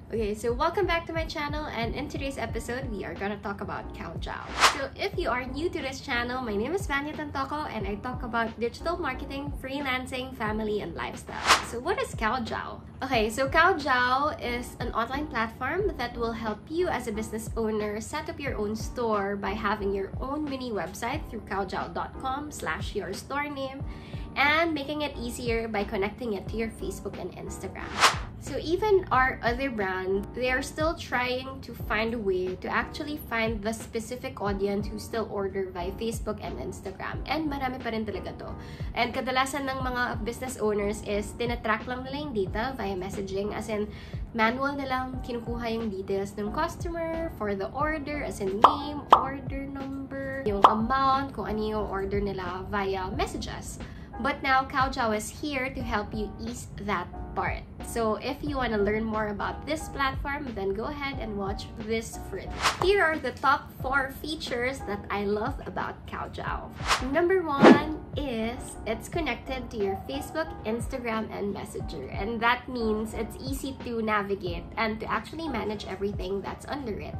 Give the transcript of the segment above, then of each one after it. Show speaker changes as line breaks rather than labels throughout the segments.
Okay, so welcome back to my channel, and in today's episode, we are gonna talk about Kaojao. So if you are new to this channel, my name is Vanya and I talk about digital marketing, freelancing, family, and lifestyle. So what is Kaojao? Okay, so Kaojao is an online platform that will help you as a business owner set up your own store by having your own mini website through kaojao.com/your store name and making it easier by connecting it to your Facebook and Instagram. So even our other brand, they are still trying to find a way to actually find the specific audience who still order via Facebook and Instagram. And marami pa rin talaga to. And kadalasan ng mga business owners is tinatrack lang nila yung data via messaging, as in manual na lang kinukuha yung details ng customer for the order, as in name, order number, yung amount, kung ano yung order nila via messages. But now, Kaojao is here to help you ease that part. So if you want to learn more about this platform, then go ahead and watch this further. Here are the top 4 features that I love about Kaojao. Number 1 is it's connected to your Facebook, Instagram, and Messenger. And that means it's easy to navigate and to actually manage everything that's under it.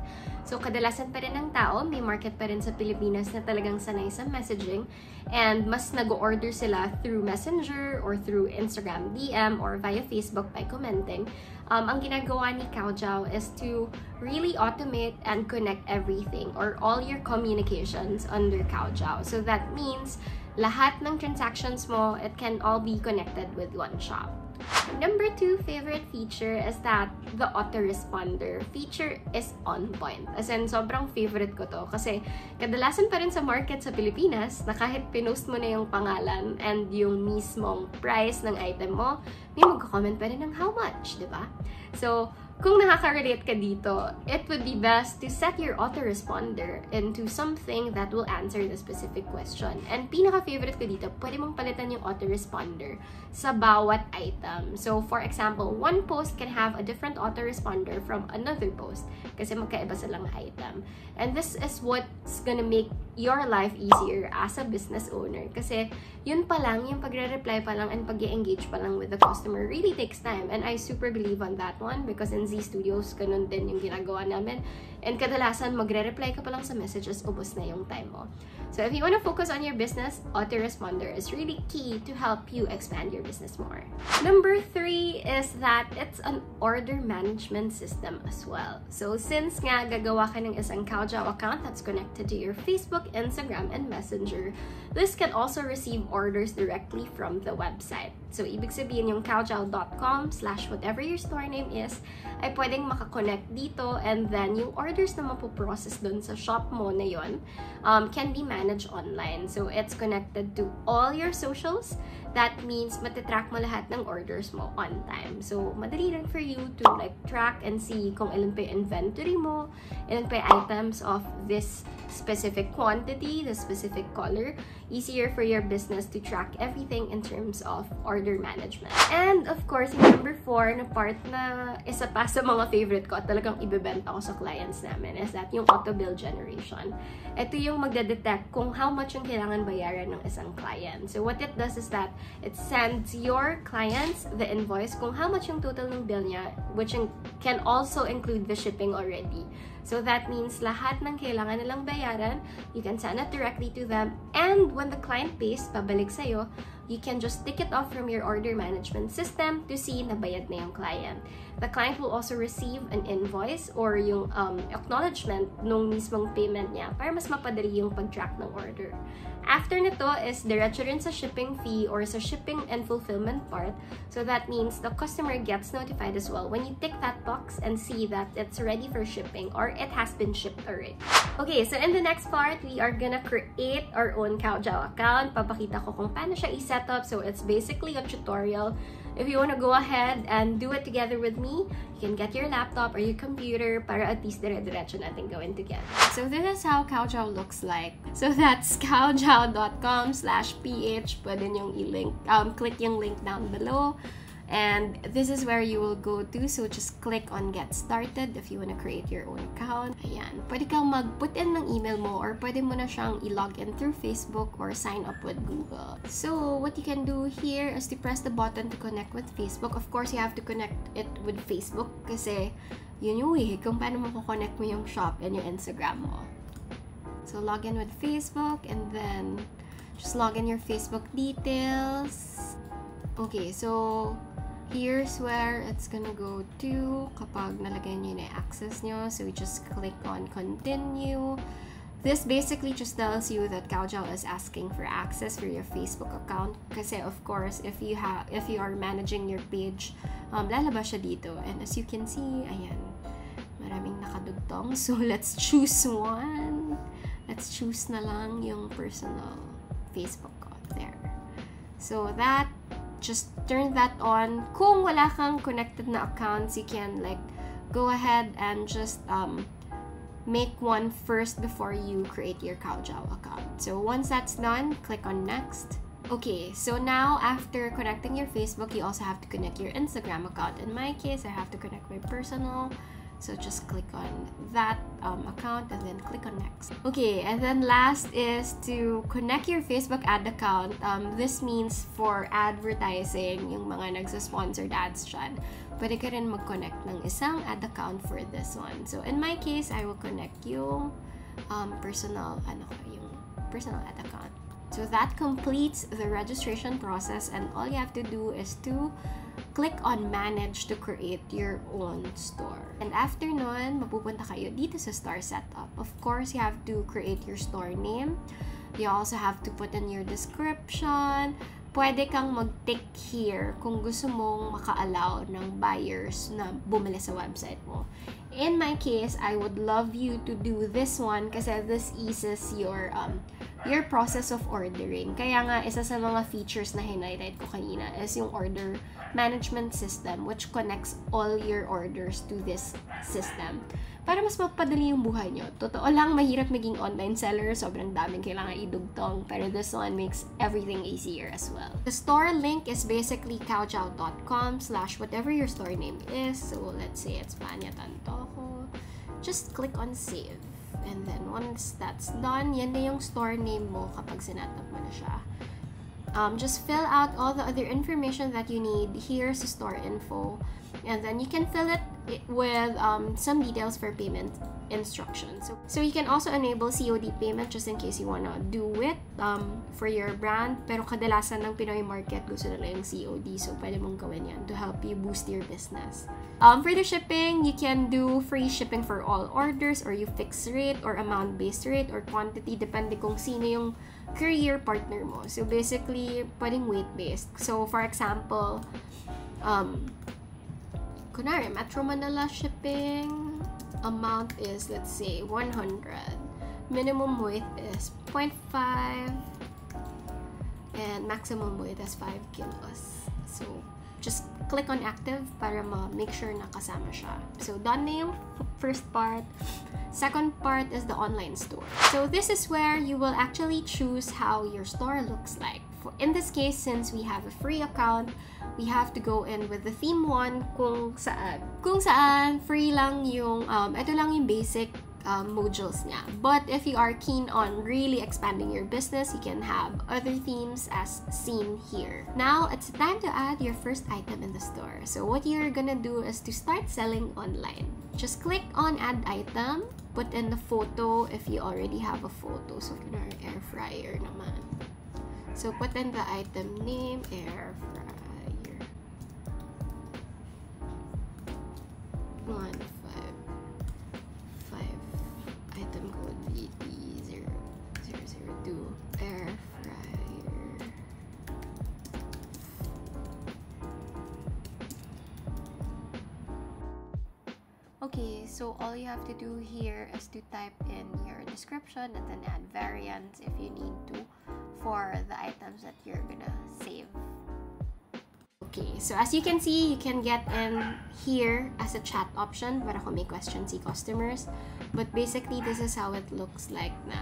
So kadalasan pa rin ng tao, may market pa rin sa Pilipinas na talagang sanay sa messaging, and mas nag-order sila through Messenger or through Instagram DM or via Facebook by commenting. Ang ginagawa ni Kaojao is to really automate and connect everything or all your communications under Kaojao. So that means lahat ng transactions mo, it can all be connected with one shop. Number 2 favorite feature is that the autoresponder feature is on point. As in, sobrang favorite ko to kasi kadalasan pa rin sa market sa Pilipinas na kahit pinost mo na yung pangalan and yung mismong price ng item mo, may magko-comment pa rin ng how much, di ba? So, kung nakaka-relate ka dito, it would be best to set your autoresponder into something that will answer the specific question. And pinaka-favorite ko dito, pwede mong palitan yung autoresponder sa bawat item. So, for example, one post can have a different autoresponder from another post kasi magkaiba silang item. And this is what's gonna make your life easier as a business owner kasi yun pa lang, yung pagre-reply pa lang and pag-engage pa lang with the customer really takes time. And I super believe on that one because in Z Studios, ganun din yung ginagawa namin. And kadalasan, magre-reply ka pa lang sa messages, ubos na yung time mo. So if you want to focus on your business, autoresponder is really key to help you expand your business more. Number 3 is that it's an order management system as well. So since nga gagawa ka ng isang Kaojao account that's connected to your Facebook, Instagram, and Messenger, this can also receive orders directly from the website. So ibig sabihin yung kaojao.com/whatever your store name is, ay pwedeng makakonect dito, and then yung orders na mapoprocess dun sa shop mo na yun can be managed online. So it's connected to all your socials. That means matitrack mo lahat ng orders mo on time. So madali rin for you to like track and see kung ilan pa yung inventory mo, ilan pa yung items of this specific quantity, the specific color. Easier for your business to track everything in terms of order management. And of course, number 4 na part na isa pa sa mga favorite ko at talagang ibebenta ko sa clients namin is that yung auto bill generation. Ito yung magdedetect kung how much yung kailangan bayaran ng isang client. So what it does is that it sends your clients the invoice kung how much yung total ng bill niya, which can also include the shipping already. So that means lahat ng kailangan nilang bayaran, you can send it directly to them, and when the client pays, pabalik sa'yo, you can just tick it off from your order management system to see na bayad na yung client. The client will also receive an invoice or yung acknowledgement nung mismong payment niya para mas mapadali yung pag-track ng order. After nito is diretso rin sa shipping fee or sa shipping and fulfillment part. So that means the customer gets notified as well when you tick that box and see that it's ready for shipping or it has been shipped already. Okay, so in the next part, we are gonna create our own Kaojao account. Papakita ko kung paano siya i-set up. So it's basically a tutorial. If you want to go ahead and do it together with me, you can get your laptop or your computer para at least dire-diretso natin gawin together. So this is how Kaojao looks like. So that's kaojao.com/ph. Pwede niyong i-link, click yung link down below. And this is where you will go to. So just click on Get Started if you want to create your own account. Ayan. Pwede kang mag-put in ng email mo or pwede mo na siyang i-log in through Facebook or sign up with Google. So what you can do here is to press the button to connect with Facebook. Of course, you have to connect it with Facebook kasi yun yung way kung paano mo connect mo yung shop and yung Instagram mo. So log in with Facebook and then just log in your Facebook details. Okay, so here's where it's gonna go to kapag nalagay nyo na access nyo. So we just click on continue. This basically just tells you that Kaojao is asking for access for your Facebook account. Kasi of course, if you are managing your page, lalabas siya dito. And as you can see, ayan, maraming nakadugtong. So let's choose one. Let's choose na lang yung personal Facebook ko. There. So that, just turn that on. Kung wala kang connected na accounts, you can like go ahead and just make one first before you create your Kaojao account. So once that's done, click on next. Okay, so now after connecting your Facebook, you also have to connect your Instagram account. In my case, I have to connect my personal. So just click on that account and then click on next. Okay, and then last is to connect your Facebook ad account. This means for advertising, yung mga nagsa-sponsored ads dyan. Pwede ka rin mag-connect ng isang ad account for this one. So in my case, I will connect yung personal ad account. So that completes the registration process, and all you have to do is to click on manage to create your own store. And after nun, mapupunta kayo dito sa store setup. Of course, you have to create your store name. You also have to put in your description. Pwede kang mag-tick here kung gusto mong maka-allow ng buyers na bumili sa website mo. In my case, I would love you to do this one kasi this eases your process of ordering. Kaya nga, isa sa mga features na highlight ko kanina is yung order management system, which connects all your orders to this system. Para mas mapadali yung buhay nyo. Totoo lang, mahirap maging online seller. Sobrang daming kailangan idugtong. Pero this one makes everything easier as well. The store link is basically kaojao.com/whatever your store name is. So let's say it's Vanya Tantoko. Just click on save. And then once that's done, yan na yung store name mo kapag sinetap mo na siya. Just fill out all the other information that you need here sa store info. And then you can fill it with some details for payment instructions. So you can also enable COD payment just in case you wanna do it for your brand. Pero kadalasan ng Pinoy market gusto nila yung COD. So pwede mong gawin yan to help you boost your business. For the shipping, you can do free shipping for all orders, or you fix rate or amount-based rate or quantity depende kung sino yung courier partner mo. So basically, pwedeng weight-based. So for example, kunwari, Metro Manila shipping amount is, let's say, 100. Minimum weight is 0.5 and maximum weight is 5 kilos. So just click on active para ma-make sure na kasama siya. So done na yung first part. Second part is the online store. So this is where you will actually choose how your store looks like. In this case, since we have a free account, we have to go in with the theme 1 kung saan free lang yung, ito lang yung basic modules niya. But if you are keen on really expanding your business, you can have other themes as seen here. Now, it's time to add your first item in the store. So what you're gonna do is to start selling online. Just click on add item, put in the photo if you already have a photo. So, air fryer naman. So, put in the item name, air fryer. 155. Item code VT0002. Air fryer. Okay, so all you have to do here is to type in your description and then add variants if you need to for the items that you're gonna save. Okay, so as you can see, you can get in here as a chat option para kung may questions si customers. But basically, this is how it looks like na.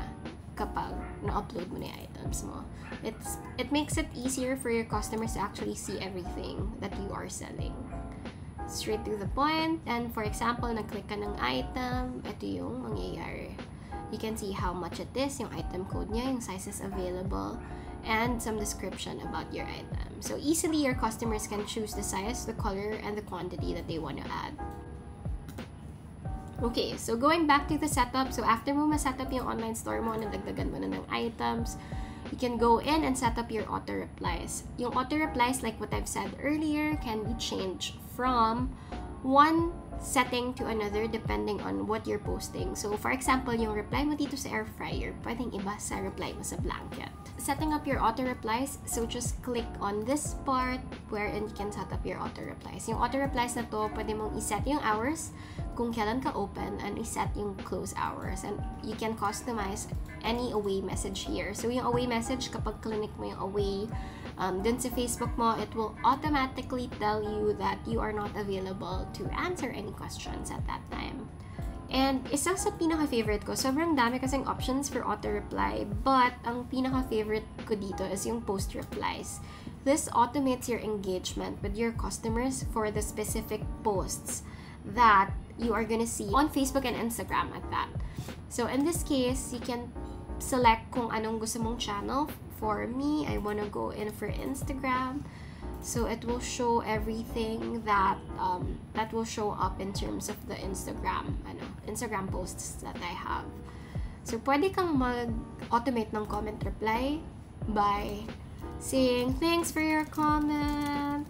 kapag na-upload mo na yung items mo. It makes it easier for your customers to actually see everything that you are selling. Straight to the point. And for example, nag-click ka ng item, ito yung mangyayari. You can see how much it is, yung item code niya, yung sizes available, and some description about your item. So easily, your customers can choose the size, the color, and the quantity that they want to add. Okay, so going back to the setup, so after mo ma-setup yung online store mo, nadagdagan mo na ng items, you can go in and set up your auto-replies. Yung auto-replies, like what I've said earlier, can be changed from one setting to another depending on what you're posting. So, for example, yung reply mo dito sa air fryer, pwedeng iba sa reply mo sa blanket. Setting up your auto-replies, so just click on this part wherein you can set up your auto-replies. Yung auto-replies na to, pwede mong iset yung hours kung kailan ka open and iset yung close hours. And you can customize any away message here. So, yung away message, kapag clinic mo yung away, dun sa Facebook mo, it will automatically tell you that you are not available to answer any questions at that time. And isa sa pinaka-favorite ko, sobrang dami kasing options for auto-reply, but ang pinaka-favorite ko dito is yung post-replies. This automates your engagement with your customers for the specific posts that you are gonna see on Facebook and Instagram at that. So in this case, you can select kung anong gusto mong channel. For me, I wanna go in for Instagram. So it will show everything that that will show up in terms of the Instagram posts that I have. So pwede kang mag-automate ng comment reply by saying, "Thanks for your comment.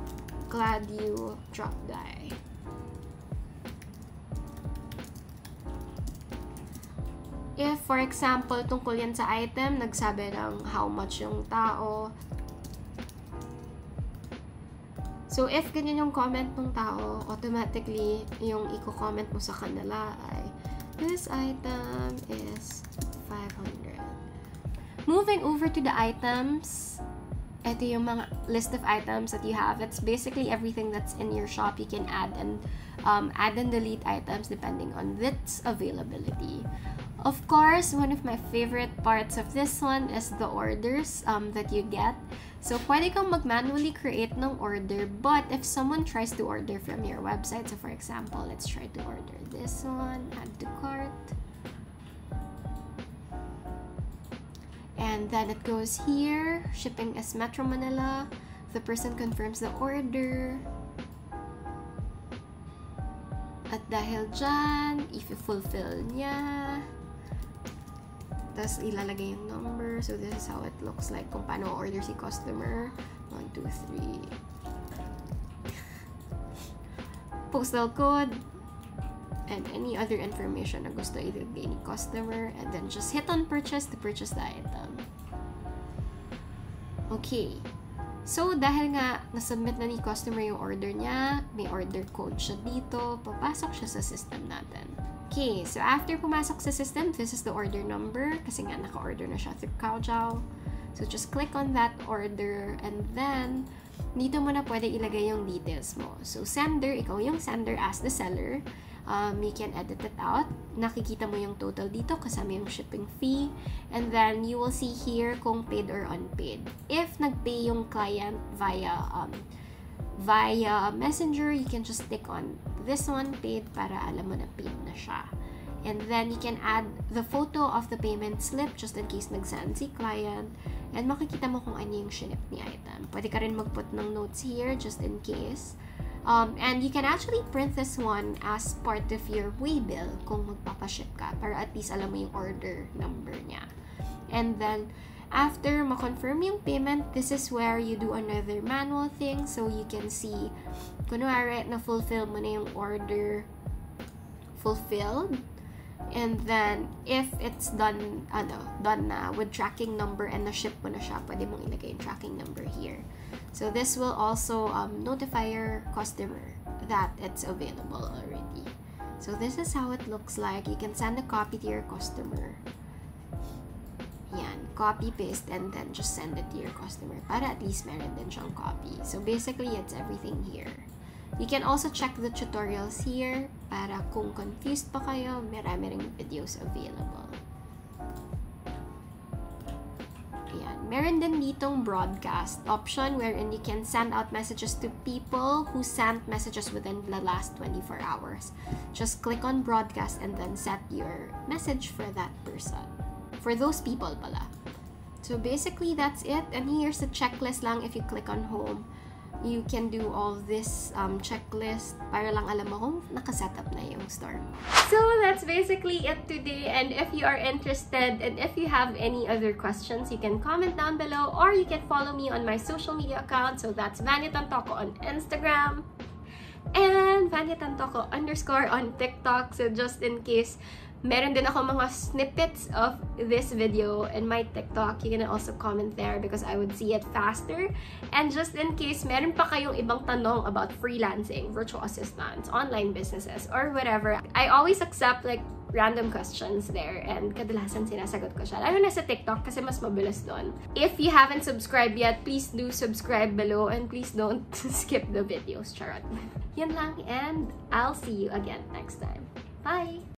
Glad you dropped by." If, for example, tungkol yan sa item, nagsabi ng how much yung tao. So, if ganyan yung comment ng tao, automatically, yung i-comment mo sa kanila ay, this item is 500. Moving over to the items, ito yung mga list of items that you have. It's basically everything that's in your shop. You can add and delete items depending on its availability. Of course, one of my favorite parts of this one is the orders that you get. So, pwede kang mag-manually create ng order, but if someone tries to order from your website, so for example, let's try to order this one, add to cart. And then it goes here, shipping is Metro Manila. The person confirms the order. At dahil dyan, if you fulfill niya, tapos ilalagay yung number. So this is how it looks like kung paano order si customer. 1, 2, 3. Postal code. And any other information na gusto ilagay ni customer. And then just hit on purchase to purchase the item. Okay. So, dahil nga nasubmit na ni customer yung order niya, may order code siya dito, papasok siya sa system natin. Okay, so after pumasok sa system, this is the order number kasi nga naka-order na siya through Kaojao. So just click on that order and then dito mo na pwede ilagay yung details mo. So sender, ikaw yung sender as the seller. You can edit it out. Nakikita mo yung total dito kasama yung shipping fee. And then you will see here kung paid or unpaid. If nagpay yung client via Messenger, you can just click on this one, paid, para alam mo na paid na siya. And then you can add the photo of the payment slip just in case nag-send si client. And makikita mo kung ano yung shinip ni item. Pwede ka rin mag-put ng notes here just in case. And you can actually print this one as part of your waybill kung magpapaship ka para at least alam mo yung order number niya. And then, after ma-confirm yung payment, this is where you do another manual thing. So, you can see, kunwari, na-fulfill mo na yung order, fulfilled. And then, if it's done na with tracking number and na-ship mo na siya, pwede mong ilagay yung tracking number here. So, this will also notify your customer that it's available already. So, this is how it looks like. You can send a copy to your customer. Yan, copy, paste, and then just send it to your customer para at least meron din siyang copy. So, basically, it's everything here. You can also check the tutorials here para kung confused pa kayo, marami ring videos available. Ayan. Meron din ditong broadcast option wherein you can send out messages to people who sent messages within the last 24 hours. Just click on broadcast and then set your message for that person. For those people pala. So basically, that's it. And here's the checklist lang. If you click on home, you can do all this checklist para lang alam mo kung nakasetup na yung store mo. So that's basically it today. And if you are interested and if you have any other questions, you can comment down below or you can follow me on my social media account. So that's Vanya Tantoko on Instagram and Vanya Tantoko _ on TikTok. So just in case meron din ako mga snippets of this video in my TikTok, you can also comment there because I would see it faster. And just in case meron pa kayong ibang tanong about freelancing, virtual assistants, online businesses, or whatever, I always accept like random questions there and kadalasan sinasagot ko siya. Lalo na sa TikTok kasi mas mabilis doon. If you haven't subscribed yet, please do subscribe below and please don't skip the videos. Charot. Yan lang and I'll see you again next time. Bye!